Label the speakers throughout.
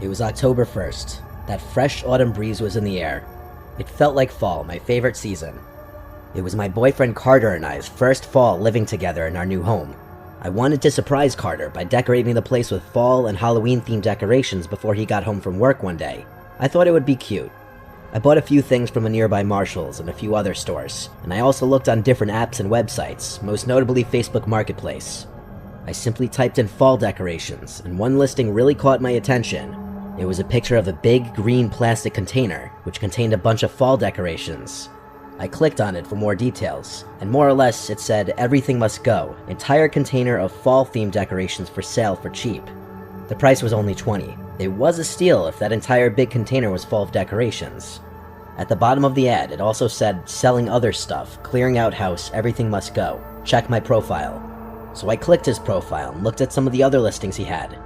Speaker 1: It was October 1st. That fresh autumn breeze was in the air. It felt like fall, my favorite season. It was my boyfriend Carter and I's first fall living together in our new home. I wanted to surprise Carter by decorating the place with fall and Halloween-themed decorations before he got home from work one day. I thought it would be cute. I bought a few things from a nearby Marshall's and a few other stores, and I also looked on different apps and websites, most notably Facebook Marketplace. I simply typed in fall decorations, and one listing really caught my attention. It was a picture of a big green plastic container, which contained a bunch of fall decorations. I clicked on it for more details, and more or less it said, "Everything must go, entire container of fall-themed decorations for sale for cheap." The price was only $20. It was a steal if that entire big container was full of decorations. At the bottom of the ad, it also said, "Selling other stuff, clearing out house, everything must go. Check my profile." So I clicked his profile and looked at some of the other listings he had.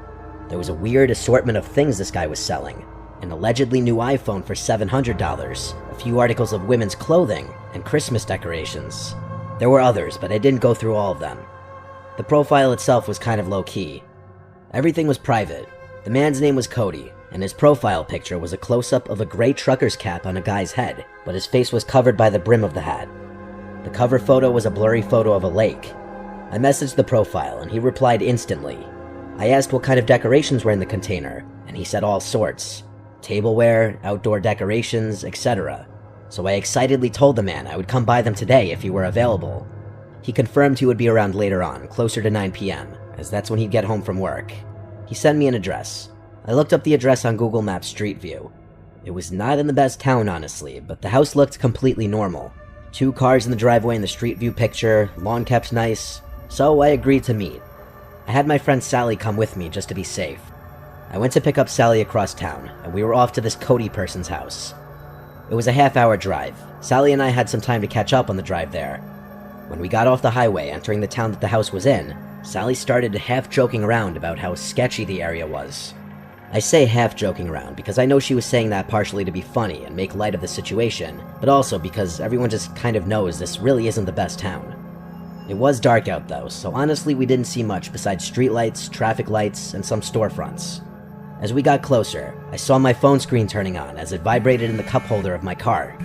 Speaker 1: There was a weird assortment of things this guy was selling. An allegedly new iPhone for $700, a few articles of women's clothing, and Christmas decorations. There were others, but I didn't go through all of them. The profile itself was kind of low-key. Everything was private. The man's name was Cody, and his profile picture was a close-up of a gray trucker's cap on a guy's head, but his face was covered by the brim of the hat. The cover photo was a blurry photo of a lake. I messaged the profile, and he replied instantly. I asked what kind of decorations were in the container, and he said all sorts. Tableware, outdoor decorations, etc. So I excitedly told the man I would come by them today if he were available. He confirmed he would be around later on, closer to 9 p.m., as that's when he'd get home from work. He sent me an address. I looked up the address on Google Maps Street View. It was not in the best town, honestly, but the house looked completely normal. 2 cars in the driveway in the Street View picture, lawn kept nice, so I agreed to meet. I had my friend Sally come with me just to be safe. I went to pick up Sally across town, and we were off to this Cody person's house. It was a half-hour drive. Sally and I had some time to catch up on the drive there. When we got off the highway entering the town that the house was in, Sally started half-joking around about how sketchy the area was. I say half-joking around because I know she was saying that partially to be funny and make light of the situation, but also because everyone just kind of knows this really isn't the best town. It was dark out though, so honestly we didn't see much besides streetlights, traffic lights, and some storefronts. As we got closer, I saw my phone screen turning on as it vibrated in the cup holder of my car.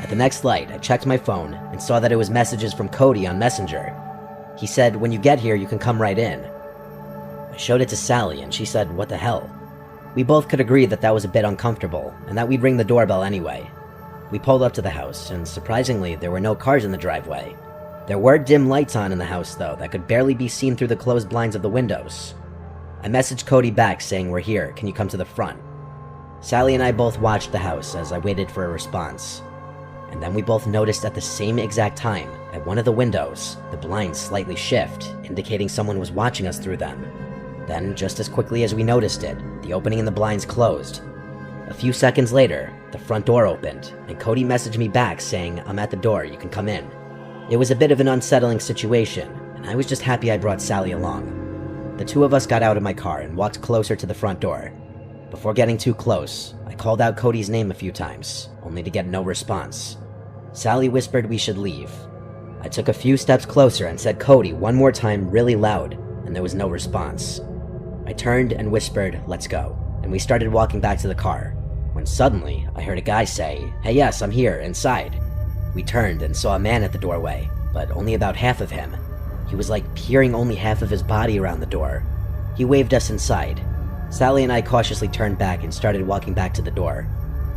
Speaker 1: At the next light, I checked my phone and saw that it was messages from Cody on Messenger. He said, "When you get here, you can come right in." I showed it to Sally and she said, "What the hell?" We both could agree that that was a bit uncomfortable and that we'd ring the doorbell anyway. We pulled up to the house and surprisingly, there were no cars in the driveway. There were dim lights on in the house though that could barely be seen through the closed blinds of the windows. I messaged Cody back saying, "We're here, can you come to the front?" Sally and I both watched the house as I waited for a response. And then we both noticed at the same exact time, at one of the windows, the blinds slightly shift, indicating someone was watching us through them. Then, just as quickly as we noticed it, the opening in the blinds closed. A few seconds later, the front door opened, and Cody messaged me back saying, "I'm at the door, you can come in." It was a bit of an unsettling situation, and I was just happy I brought Sally along. The two of us got out of my car and walked closer to the front door. Before getting too close, I called out Cody's name a few times, only to get no response. Sally whispered we should leave. I took a few steps closer and said "Cody" one more time really loud, and there was no response. I turned and whispered, "Let's go," and we started walking back to the car, when suddenly I heard a guy say, "Hey, yes, I'm here, inside." We turned and saw a man at the doorway, but only about half of him. He was like peering only half of his body around the door. He waved us inside. Sally and I cautiously turned back and started walking back to the door.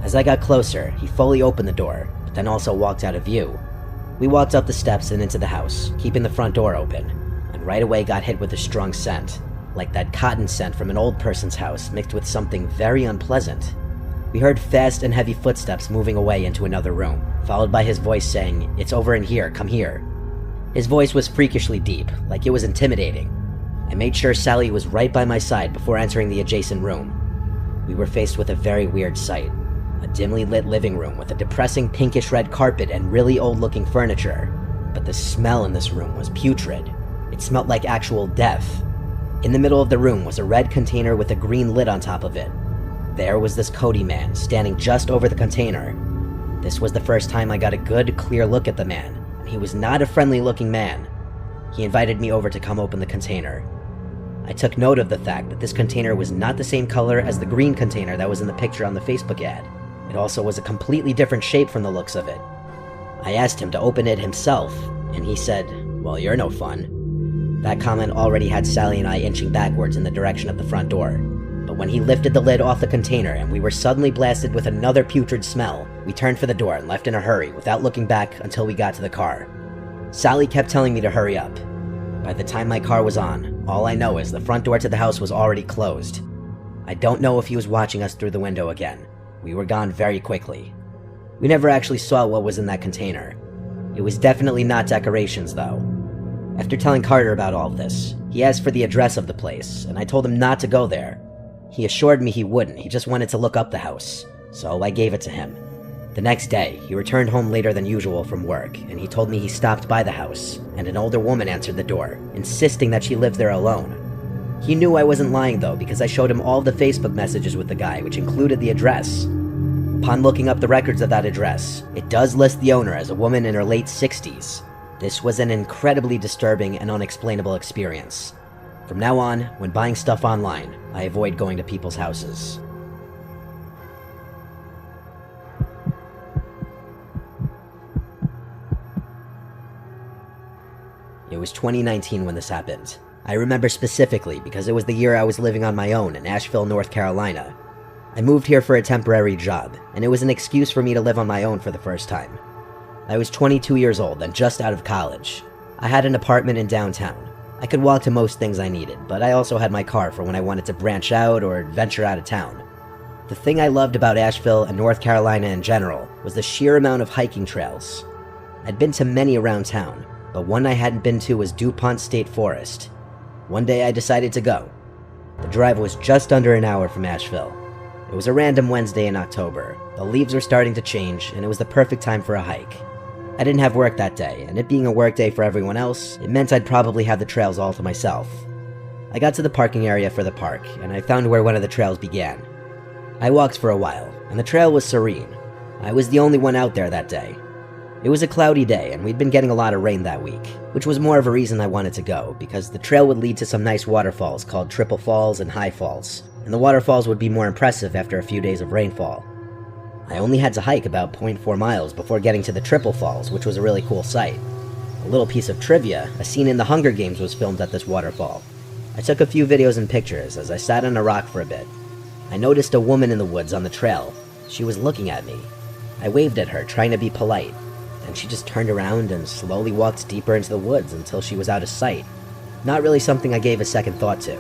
Speaker 1: As I got closer, he fully opened the door, but then also walked out of view. We walked up the steps and into the house, keeping the front door open, and right away got hit with a strong scent, like that cotton scent from an old person's house mixed with something very unpleasant. We heard fast and heavy footsteps moving away into another room, followed by his voice saying, "It's over in here, come here." His voice was freakishly deep, like it was intimidating. I made sure Sally was right by my side before entering the adjacent room. We were faced with a very weird sight. A dimly lit living room with a depressing pinkish red carpet and really old-looking furniture. But the smell in this room was putrid. It smelled like actual death. In the middle of the room was a red container with a green lid on top of it. There was this Cody man standing just over the container. This was the first time I got a good, clear look at the man. He was not a friendly-looking man. He invited me over to come open the container. I took note of the fact that this container was not the same color as the green container that was in the picture on the Facebook ad. It also was a completely different shape from the looks of it. I asked him to open it himself, and he said, "Well, you're no fun." That comment already had Sally and I inching backwards in the direction of the front door. But when he lifted the lid off the container and we were suddenly blasted with another putrid smell, we turned for the door and left in a hurry without looking back until we got to the car. Sally kept telling me to hurry up. By the time my car was on, all I know is the front door to the house was already closed. I don't know if he was watching us through the window again. We were gone very quickly. We never actually saw what was in that container. It was definitely not decorations, though. After telling Carter about all of this, he asked for the address of the place, and I told him not to go there. He assured me he wouldn't, he just wanted to look up the house, so I gave it to him. The next day, he returned home later than usual from work, and he told me he stopped by the house, and an older woman answered the door, insisting that she lived there alone. He knew I wasn't lying though, because I showed him all the Facebook messages with the guy, which included the address. Upon looking up the records of that address, it does list the owner as a woman in her late 60s. This was an incredibly disturbing and unexplainable experience. From now on, when buying stuff online, I avoid going to people's houses. It was 2019 when this happened. I remember specifically because it was the year I was living on my own in Asheville, North Carolina. I moved here for a temporary job, and it was an excuse for me to live on my own for the first time. I was 22 years old and just out of college. I had an apartment in downtown. I could walk to most things I needed, but I also had my car for when I wanted to branch out or venture out of town. The thing I loved about Asheville and North Carolina in general was the sheer amount of hiking trails. I'd been to many around town, but one I hadn't been to was DuPont State Forest. One day I decided to go. The drive was just under an hour from Asheville. It was a random Wednesday in October. The leaves were starting to change, and it was the perfect time for a hike. I didn't have work that day, and it being a work day for everyone else, it meant I'd probably have the trails all to myself. I got to the parking area for the park, and I found where one of the trails began. I walked for a while, and the trail was serene. I was the only one out there that day. It was a cloudy day, and we'd been getting a lot of rain that week, which was more of a reason I wanted to go, because the trail would lead to some nice waterfalls called Triple Falls and High Falls, and the waterfalls would be more impressive after a few days of rainfall. I only had to hike about 0.4 miles before getting to the Triple Falls, which was a really cool sight. A little piece of trivia, a scene in The Hunger Games was filmed at this waterfall. I took a few videos and pictures as I sat on a rock for a bit. I noticed a woman in the woods on the trail. She was looking at me. I waved at her, trying to be polite, and she just turned around and slowly walked deeper into the woods until she was out of sight. Not really something I gave a second thought to.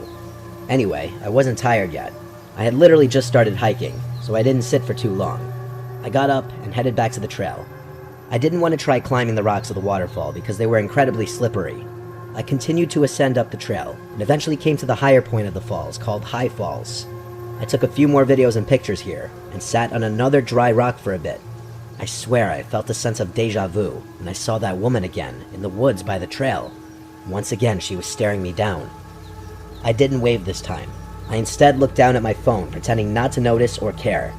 Speaker 1: Anyway, I wasn't tired yet. I had literally just started hiking, so I didn't sit for too long. I got up and headed back to the trail. I didn't want to try climbing the rocks of the waterfall because they were incredibly slippery. I continued to ascend up the trail and eventually came to the higher point of the falls called High Falls. I took a few more videos and pictures here and sat on another dry rock for a bit. I swear I felt a sense of deja vu and I saw that woman again in the woods by the trail. Once again, she was staring me down. I didn't wave this time. I instead looked down at my phone, pretending not to notice or care.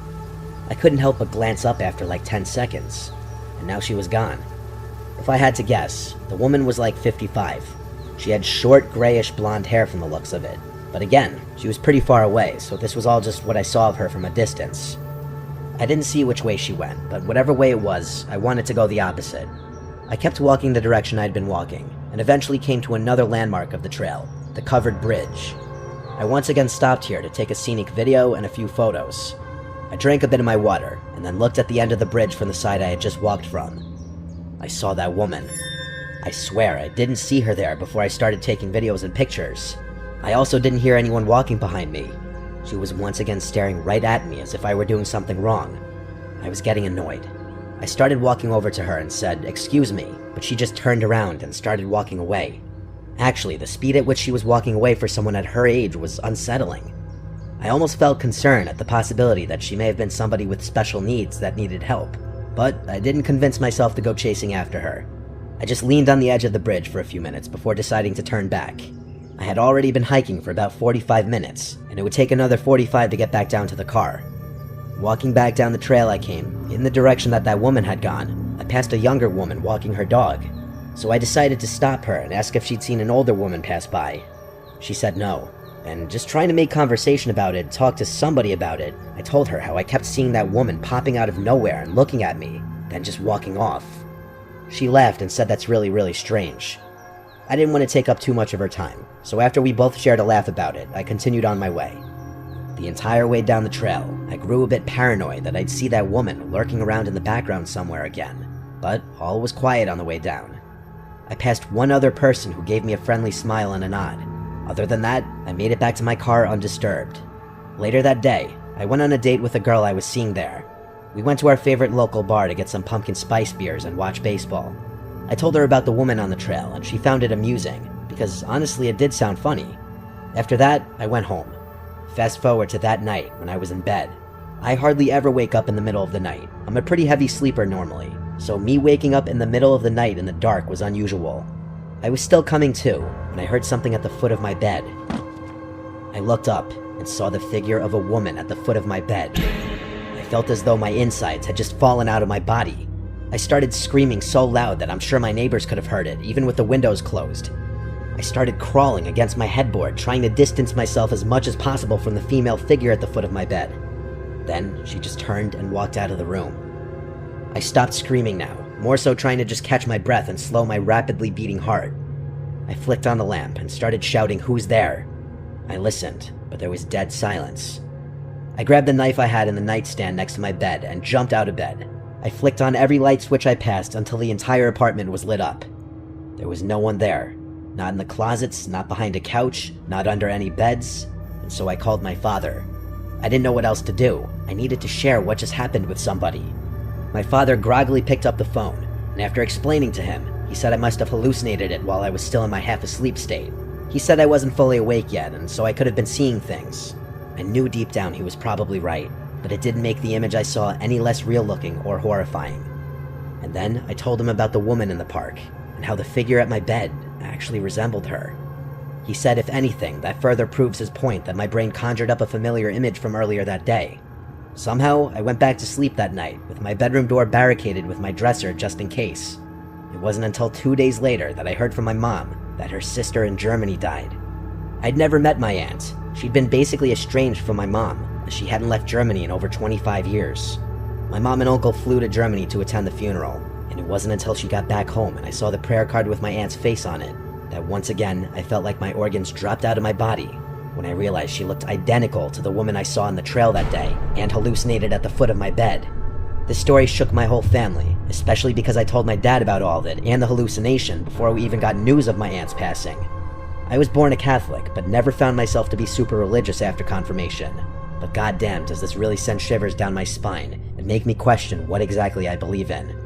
Speaker 1: I couldn't help but glance up after like 10 seconds, and now she was gone. If I had to guess, the woman was like 55. She had short, grayish blonde hair from the looks of it, but again, she was pretty far away, so this was all just what I saw of her from a distance. I didn't see which way she went, but whatever way it was, I wanted to go the opposite. I kept walking the direction I'd been walking, and eventually came to another landmark of the trail, the covered bridge. I once again stopped here to take a scenic video and a few photos. I drank a bit of my water, and then looked at the end of the bridge from the side I had just walked from. I saw that woman. I swear I didn't see her there before I started taking videos and pictures. I also didn't hear anyone walking behind me. She was once again staring right at me as if I were doing something wrong. I was getting annoyed. I started walking over to her and said, "Excuse me," but she just turned around and started walking away. Actually, the speed at which she was walking away for someone at her age was unsettling. I almost felt concern at the possibility that she may have been somebody with special needs that needed help, but I didn't convince myself to go chasing after her. I just leaned on the edge of the bridge for a few minutes before deciding to turn back. I had already been hiking for about 45 minutes, and it would take another 45 to get back down to the car. Walking back down the trail I came, in the direction that woman had gone, I passed a younger woman walking her dog, so I decided to stop her and ask if she'd seen an older woman pass by. She said no. And just trying to make conversation about it, talk to somebody about it, I told her how I kept seeing that woman popping out of nowhere and looking at me, then just walking off. She laughed and said that's really strange. I didn't want to take up too much of her time, so after we both shared a laugh about it, I continued on my way. The entire way down the trail, I grew a bit paranoid that I'd see that woman lurking around in the background somewhere again, but all was quiet on the way down. I passed one other person who gave me a friendly smile and a nod. Other than that, I made it back to my car undisturbed. Later that day, I went on a date with a girl I was seeing there. We went to our favorite local bar to get some pumpkin spice beers and watch baseball. I told her about the woman on the trail, and she found it amusing, because honestly it did sound funny. After that, I went home. Fast forward to that night when I was in bed. I hardly ever wake up in the middle of the night. I'm a pretty heavy sleeper normally, so me waking up in the middle of the night in the dark was unusual. I was still coming to when I heard something at the foot of my bed. I looked up and saw the figure of a woman at the foot of my bed. I felt as though my insides had just fallen out of my body. I started screaming so loud that I'm sure my neighbors could have heard it, even with the windows closed. I started crawling against my headboard, trying to distance myself as much as possible from the female figure at the foot of my bed. Then she just turned and walked out of the room. I stopped screaming now, more so trying to just catch my breath and slow my rapidly beating heart. I flicked on the lamp and started shouting, "Who's there?" I listened, but there was dead silence. I grabbed the knife I had in the nightstand next to my bed and jumped out of bed. I flicked on every light switch I passed until the entire apartment was lit up. There was no one there. Not in the closets, not behind a couch, not under any beds, and so I called my father. I didn't know what else to do. I needed to share what just happened with somebody. My father groggily picked up the phone, and after explaining to him, he said I must have hallucinated it while I was still in my half-asleep state. He said I wasn't fully awake yet, and so I could have been seeing things. I knew deep down he was probably right, but it didn't make the image I saw any less real-looking or horrifying. And then I told him about the woman in the park, and how the figure at my bed actually resembled her. He said if anything, that further proves his point that my brain conjured up a familiar image from earlier that day. Somehow, I went back to sleep that night, with my bedroom door barricaded with my dresser just in case. It wasn't until 2 days later that I heard from my mom that her sister in Germany died. I'd never met my aunt. She'd been basically estranged from my mom, as she hadn't left Germany in over 25 years. My mom and uncle flew to Germany to attend the funeral, and it wasn't until she got back home and I saw the prayer card with my aunt's face on it that once again I felt like my organs dropped out of my body when I realized she looked identical to the woman I saw on the trail that day and hallucinated at the foot of my bed. This story shook my whole family, especially because I told my dad about all of it and the hallucination before we even got news of my aunt's passing. I was born a Catholic, but never found myself to be super religious after confirmation. But goddamn, does this really send shivers down my spine and make me question what exactly I believe in.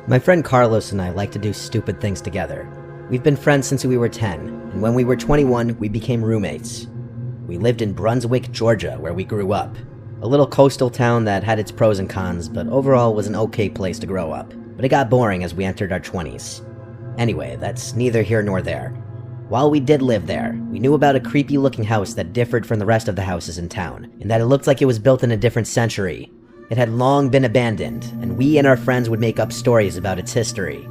Speaker 1: My friend Carlos and I like to do stupid things together. We've been friends since we were 10, and when we were 21, we became roommates. We lived in Brunswick, Georgia, where we grew up. A little coastal town that had its pros and cons, but overall was an okay place to grow up. But it got boring as we entered our 20s. Anyway, that's neither here nor there. While we did live there, we knew about a creepy-looking house that differed from the rest of the houses in town, in that it looked like it was built in a different century. It had long been abandoned, and we and our friends would make up stories about its history.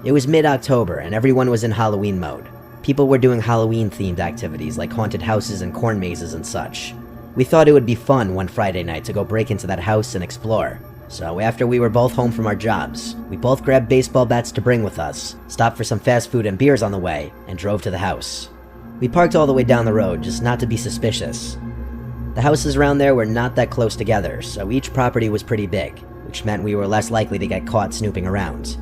Speaker 1: It was mid-October, and everyone was in Halloween mode. People were doing Halloween-themed activities like haunted houses and corn mazes and such. We thought it would be fun one Friday night to go break into that house and explore. So after we were both home from our jobs, we both grabbed baseball bats to bring with us, stopped for some fast food and beers on the way, and drove to the house. We parked all the way down the road just not to be suspicious. The houses around there were not that close together, so each property was pretty big, which meant we were less likely to get caught snooping around.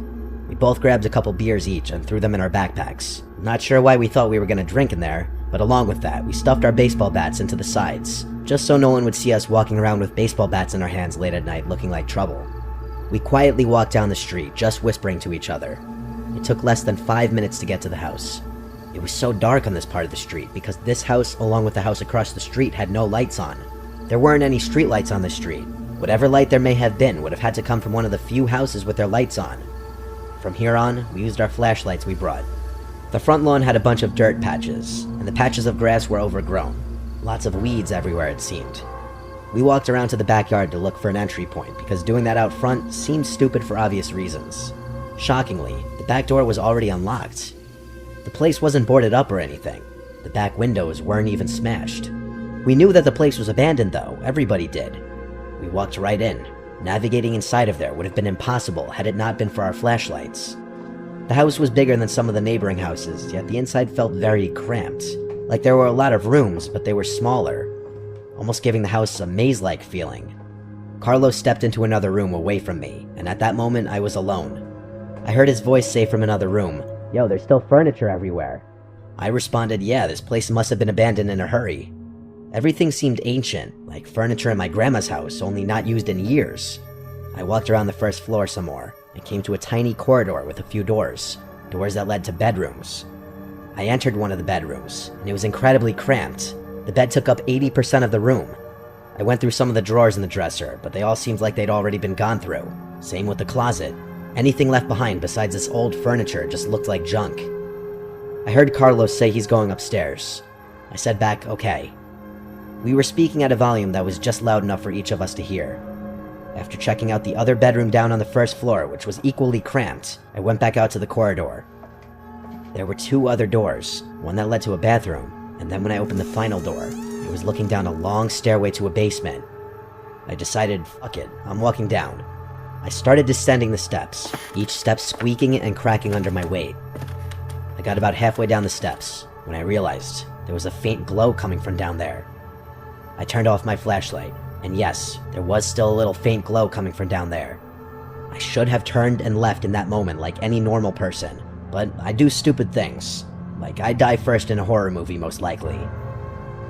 Speaker 1: We both grabbed a couple beers each and threw them in our backpacks. Not sure why we thought we were going to drink in there, but along with that, we stuffed our baseball bats into the sides, just so no one would see us walking around with baseball bats in our hands late at night looking like trouble. We quietly walked down the street, just whispering to each other. It took less than 5 minutes to get to the house. It was so dark on this part of the street because this house, along with the house across the street, had no lights on. There weren't any streetlights on the street. Whatever light there may have been would have had to come from one of the few houses with their lights on. From here on, we used our flashlights we brought. The front lawn had a bunch of dirt patches, and the patches of grass were overgrown. Lots of weeds everywhere, it seemed. We walked around to the backyard to look for an entry point because doing that out front seemed stupid for obvious reasons. Shockingly, the back door was already unlocked. The place wasn't boarded up or anything. The back windows weren't even smashed. We knew that the place was abandoned though, everybody did. We walked right in. Navigating inside of there would have been impossible had it not been for our flashlights. The house was bigger than some of the neighboring houses, yet the inside felt very cramped. Like there were a lot of rooms, but they were smaller, almost giving the house a maze-like feeling. Carlos stepped into another room away from me, and at that moment I was alone. I heard his voice say from another room, "Yo, there's still furniture everywhere." I responded, "Yeah, this place must have been abandoned in a hurry." Everything seemed ancient, like furniture in my grandma's house, only not used in years. I walked around the first floor some more, and came to a tiny corridor with a few doors that led to bedrooms. I entered one of the bedrooms, and it was incredibly cramped. The bed took up 80% of the room. I went through some of the drawers in the dresser, but they all seemed like they'd already been gone through. Same with the closet. Anything left behind besides this old furniture just looked like junk. I heard Carlos say he's going upstairs. I said back, okay. We were speaking at a volume that was just loud enough for each of us to hear. After checking out the other bedroom down on the first floor, which was equally cramped, I went back out to the corridor. There were 2 other doors, one that led to a bathroom, and then when I opened the final door, it was looking down a long stairway to a basement. I decided, fuck it, I'm walking down. I started descending the steps, each step squeaking and cracking under my weight. I got about halfway down the steps when I realized there was a faint glow coming from down there. I turned off my flashlight, and yes, there was still a little faint glow coming from down there. I should have turned and left in that moment like any normal person, but I do stupid things. Like, I die first in a horror movie, most likely.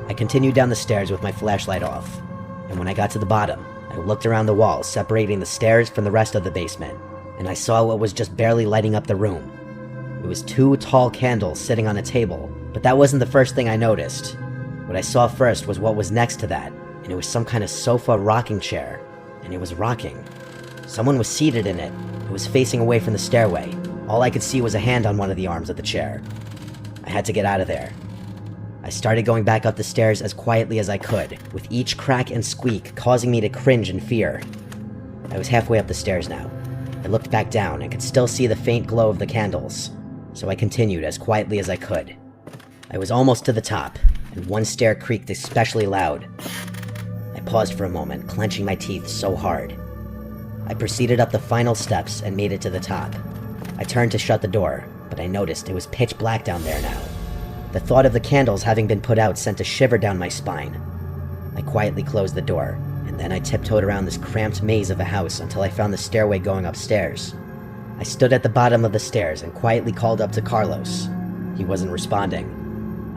Speaker 1: I continued down the stairs with my flashlight off, and when I got to the bottom, I looked around the wall separating the stairs from the rest of the basement, and I saw what was just barely lighting up the room. It was 2 tall candles sitting on a table, but that wasn't the first thing I noticed. What I saw first was what was next to that, and it was some kind of sofa rocking chair, and it was rocking. Someone was seated in it. It was facing away from the stairway. All I could see was a hand on one of the arms of the chair. I had to get out of there. I started going back up the stairs as quietly as I could, with each crack and squeak causing me to cringe in fear. I was halfway up the stairs now. I looked back down and could still see the faint glow of the candles, so I continued as quietly as I could. I was almost to the top, and one stair creaked especially loud. I paused for a moment, clenching my teeth so hard. I proceeded up the final steps and made it to the top. I turned to shut the door, but I noticed it was pitch black down there now. The thought of the candles having been put out sent a shiver down my spine. I quietly closed the door, and then I tiptoed around this cramped maze of a house until I found the stairway going upstairs. I stood at the bottom of the stairs and quietly called up to Carlos. He wasn't responding.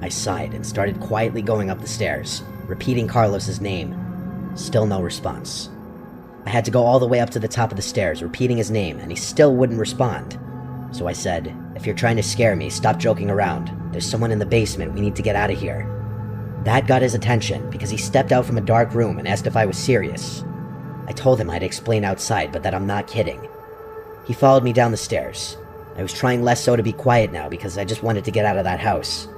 Speaker 1: I sighed and started quietly going up the stairs, repeating Carlos's name. Still no response. I had to go all the way up to the top of the stairs, repeating his name, and he still wouldn't respond. So I said, "If you're trying to scare me, stop joking around. There's someone in the basement, we need to get out of here." That got his attention because he stepped out from a dark room and asked if I was serious. I told him I'd explain outside, but that I'm not kidding. He followed me down the stairs. I was trying less so to be quiet now because I just wanted to get out of that house.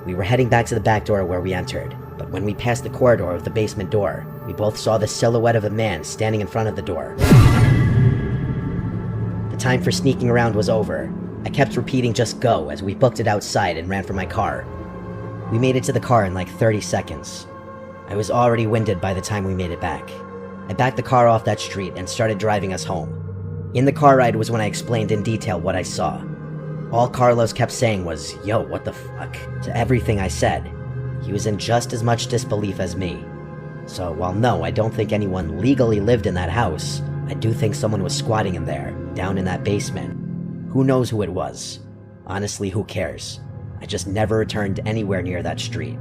Speaker 1: We were heading back to the back door where we entered, but when we passed the corridor of the basement door, we both saw the silhouette of a man standing in front of the door. The time for sneaking around was over. I kept repeating just go as we booked it outside and ran for my car. We made it to the car in like 30 seconds. I was already winded by the time we made it back. I backed the car off that street and started driving us home. In the car ride was when I explained in detail what I saw. All Carlos kept saying was, "Yo, what the fuck?" to everything I said. He was in just as much disbelief as me. So while no, I don't think anyone legally lived in that house, I do think someone was squatting in there, down in that basement. Who knows who it was? Honestly, who cares? I just never returned anywhere near that street.